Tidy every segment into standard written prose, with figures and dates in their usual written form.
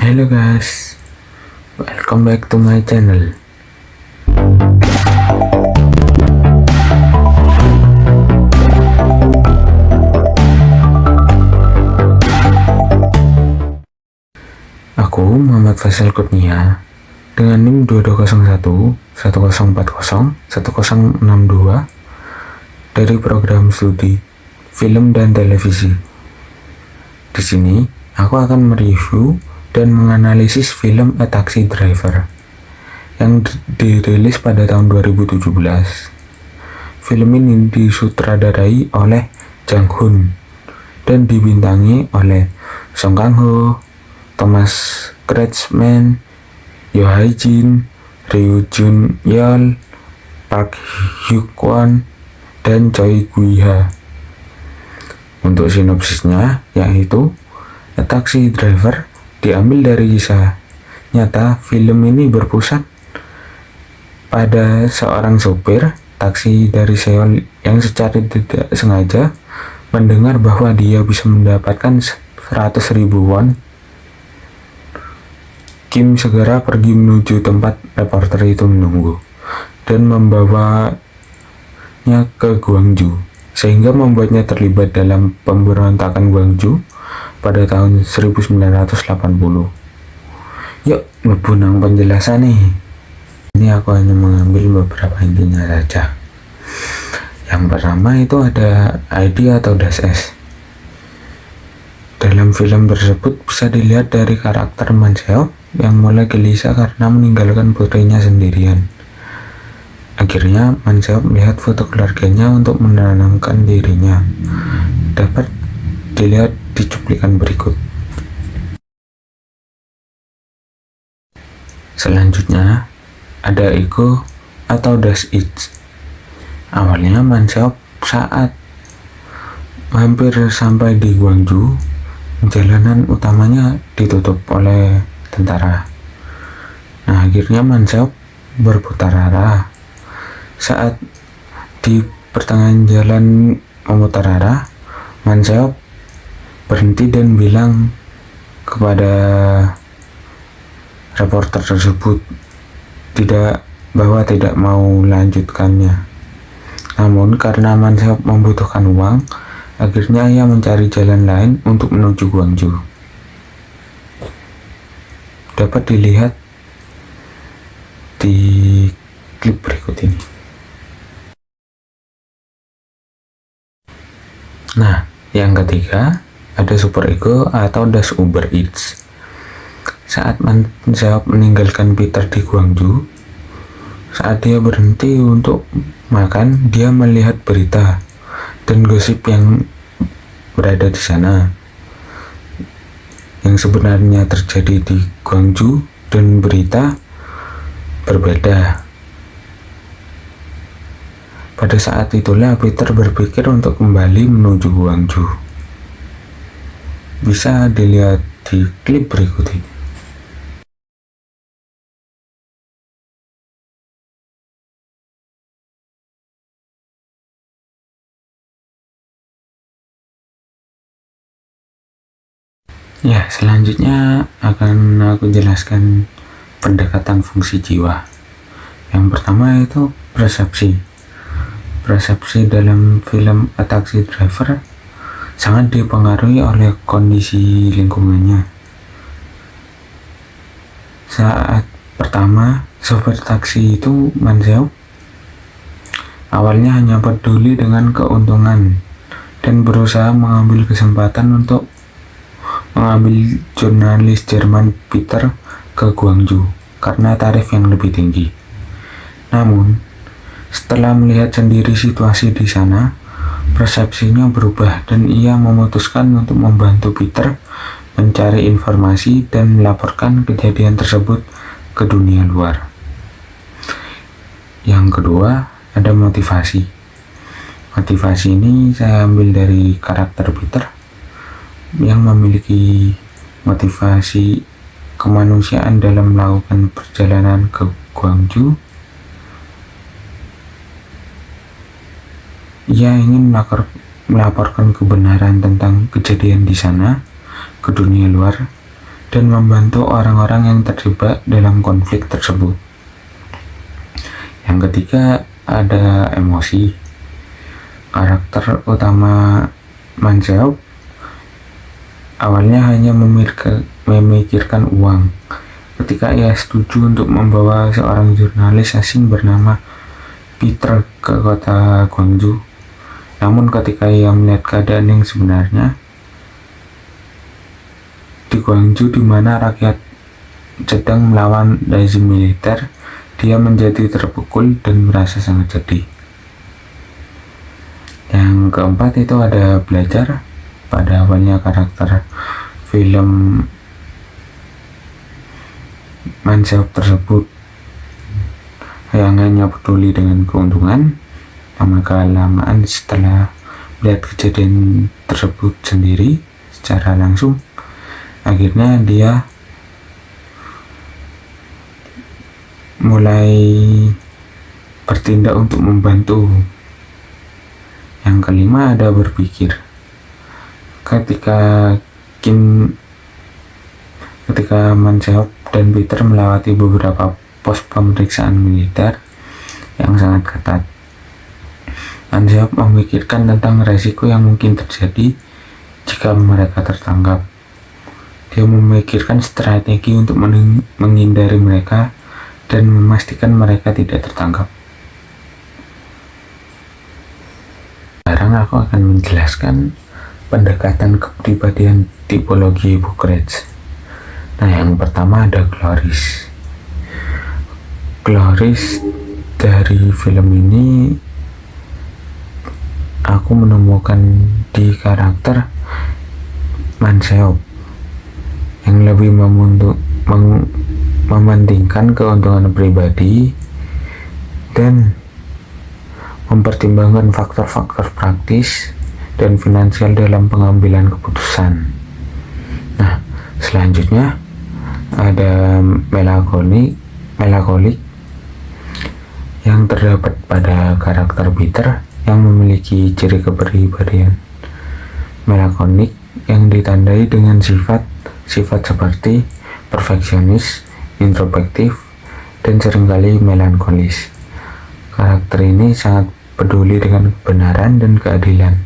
Hello guys, welcome back to my channel. Aku Muhammad Faisal Kurnia dengan NIM 2201 1040 1062 dari program studi film dan televisi. Di sini aku akan mereview dan menganalisis film A Taxi Driver yang dirilis pada tahun 2017. Film ini disutradarai oleh Jang Hoon dan dibintangi oleh Song Kang Ho, Thomas Kretschmann, Yoo Hae Jin, Ryu Jun Yeol, Park Hyuk Kwon, dan Choi Gue Ha. Untuk sinopsisnya yaitu A Taxi Driver diambil dari kisah nyata. Film ini berpusat pada seorang sopir taksi dari Seoul yang secara tidak sengaja mendengar bahwa dia bisa mendapatkan 100.000 won. Kim segera pergi menuju tempat reporter itu menunggu dan membawanya ke Gwangju, sehingga membuatnya terlibat dalam pemberontakan Gwangju pada tahun 1980. Yuk, mlebu nang penjelasan nih. Ini aku hanya mengambil beberapa intinya saja. Yang pertama itu ada ID atau Das S. Dalam film tersebut bisa dilihat dari karakter Man Seok yang mulai gelisah karena meninggalkan putrinya sendirian. Akhirnya Man Seok melihat foto keluarganya untuk menenangkan dirinya. Dapat dilihat di cuplikan berikut. Selanjutnya ada ego atau Das Ich. Awalnya Man Seok saat hampir sampai di Gwangju, jalanan utamanya ditutup oleh tentara. Nah, akhirnya Man Seok berputar arah. Saat di pertengahan jalan memutar arah, Man Seok berhenti dan bilang kepada reporter tersebut bahwa tidak mau melanjutkannya. Namun karena Man Seok membutuhkan uang, akhirnya ia mencari jalan lain untuk menuju Gwangju. Dapat dilihat di klip berikut ini. Nah, yang ketiga ada super ego atau Das Uber Eats. Saat Man Seok meninggalkan Peter di Gwangju, saat dia berhenti untuk makan, dia melihat berita dan gosip yang berada di sana, yang sebenarnya terjadi di Gwangju, dan berita berbeda. Pada saat itulah Peter berpikir untuk kembali menuju Gwangju. Bisa dilihat di klip berikut ini. Ya, selanjutnya akan aku jelaskan pendekatan fungsi jiwa. Yang pertama itu persepsi. Persepsi dalam film A Taxi Driver sangat dipengaruhi oleh kondisi lingkungannya. Saat pertama, sopir taksi itu Man Seok awalnya hanya peduli dengan keuntungan dan berusaha mengambil kesempatan untuk mengambil jurnalis Jerman Peter ke Gwangju karena tarif yang lebih tinggi. Namun, setelah melihat sendiri situasi di sana, persepsinya berubah dan ia memutuskan untuk membantu Peter mencari informasi dan melaporkan kejadian tersebut ke dunia luar. Yang kedua, ada motivasi. Motivasi ini saya ambil dari karakter Peter yang memiliki motivasi kemanusiaan dalam melakukan perjalanan ke Gwangju. Ia ingin melaporkan kebenaran tentang kejadian di sana ke dunia luar dan membantu orang-orang yang terjebak dalam konflik tersebut. Yang ketiga, ada emosi. Karakter utama Manseop awalnya hanya memikirkan uang ketika ia setuju untuk membawa seorang jurnalis asing bernama Peter ke kota Gwangju. Namun ketika ia melihat keadaan yang sebenarnya di Gwangju, di mana rakyat sedang melawan rezim militer, dia menjadi terpukul dan merasa sangat sedih. Yang keempat itu ada belajar. Pada awalnya karakter film Manseop tersebut yang hanya peduli dengan keuntungan, lama-kelamaan setelah melihat kejadian tersebut sendiri secara langsung, akhirnya dia mulai bertindak untuk membantu. Yang kelima ada berpikir. Ketika Manseop dan Peter melewati beberapa pos pemeriksaan militer yang sangat ketat, Manseop memikirkan tentang resiko yang mungkin terjadi jika mereka tertangkap. Dia memikirkan strategi untuk menghindari mereka dan memastikan mereka tidak tertangkap. Sekarang aku akan menjelaskan pendekatan kepribadian tipologi Bucharest. Nah, yang pertama ada Gloris. Gloris dari film ini aku menemukan di karakter Manseop yang lebih mementingkan keuntungan pribadi dan mempertimbangkan faktor-faktor praktis dan finansial dalam pengambilan keputusan. Nah, selanjutnya ada melankolik yang terdapat pada karakter Peter yang memiliki ciri kepribadian melankolik yang ditandai dengan sifat seperti perfeksionis, introspektif, dan seringkali melankolis. Karakter ini sangat peduli dengan kebenaran dan keadilan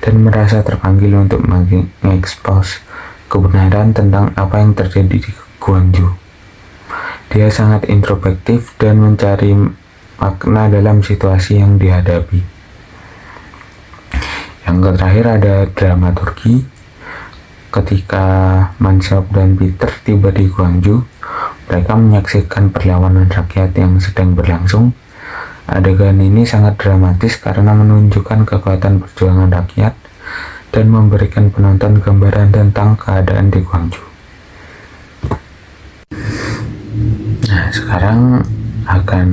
dan merasa terpanggil untuk mengekspos kebenaran tentang apa yang terjadi di Gwangju. Dia sangat introspektif dan mencari makna dalam situasi yang dihadapi. Yang terakhir ada dramaturgi. Ketika Manseop dan Peter tiba di Gwangju, mereka menyaksikan perlawanan rakyat yang sedang berlangsung. Adegan ini sangat dramatis karena menunjukkan kekuatan perjuangan rakyat dan memberikan penonton gambaran tentang keadaan di Gwangju. Nah, sekarang akan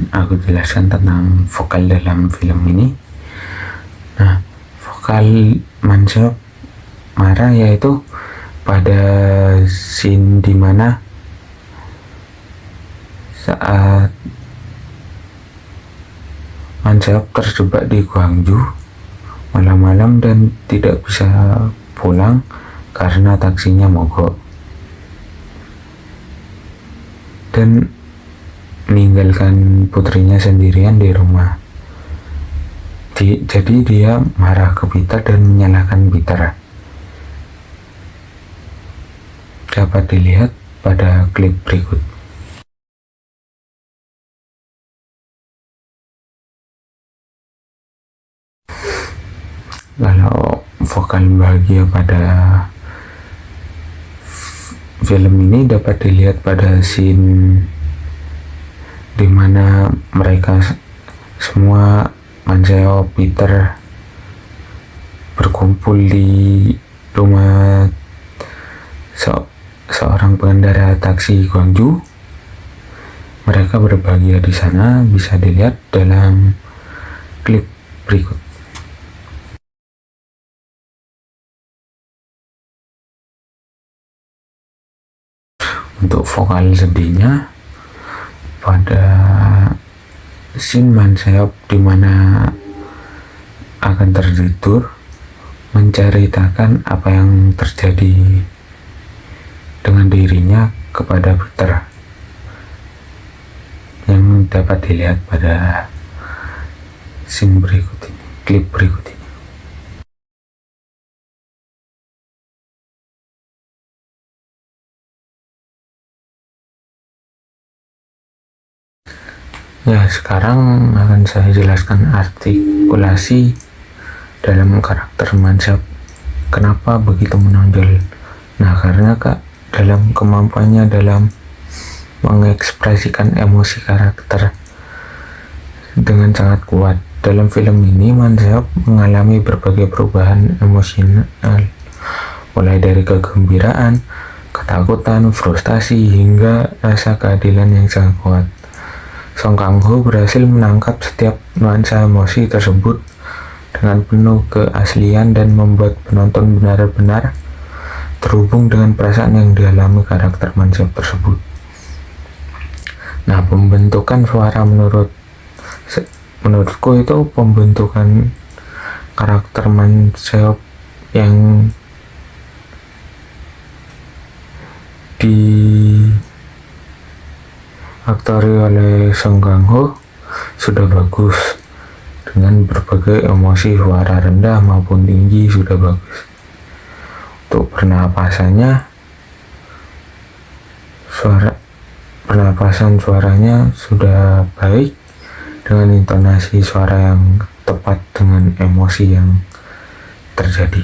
aku jelaskan tentang vokal dalam film ini. Nah, vokal Manseop marah yaitu pada scene dimana saat Manseop terjebak di Gwangju malam-malam dan tidak bisa pulang karena taksinya mogok dan meninggalkan putrinya sendirian di rumah. Jadi dia marah ke Peter dan menyalahkan Peter. Dapat dilihat pada klip berikut. Kalau vokal bahagia pada film ini dapat dilihat pada scene dimana mereka semua, Manseop, Peter, berkumpul di rumah seorang pengendara taksi Gwangju. Mereka berbahagia di sana, bisa dilihat dalam klip berikut. Untuk vokal sedihnya pada scene Manseop dimana akan tertidur menceritakan apa yang terjadi dirinya kepada Peter yang dapat dilihat pada scene berikut ini, klip berikut ini. Ya, sekarang akan saya jelaskan artikulasi dalam karakter Mansap. Kenapa begitu menonjol? Nah, karena dalam kemampuannya dalam mengekspresikan emosi karakter dengan sangat kuat. Dalam film ini, Mansap mengalami berbagai perubahan emosional, mulai dari kegembiraan, ketakutan, frustasi, hingga rasa keadilan yang sangat kuat. Song Kang-ho berhasil menangkap setiap nuansa emosi tersebut dengan penuh keaslian dan membuat penonton benar-benar terhubung dengan perasaan yang dialami karakter Mansap tersebut. Nah, pembentukan suara menurutku itu pembentukan karakter Mansap yang diaktori oleh Song Kang-ho sudah bagus, dengan berbagai emosi, suara rendah maupun tinggi sudah bagus. Untuk pernapasan suaranya sudah baik, dengan intonasi suara yang tepat dengan emosi yang terjadi.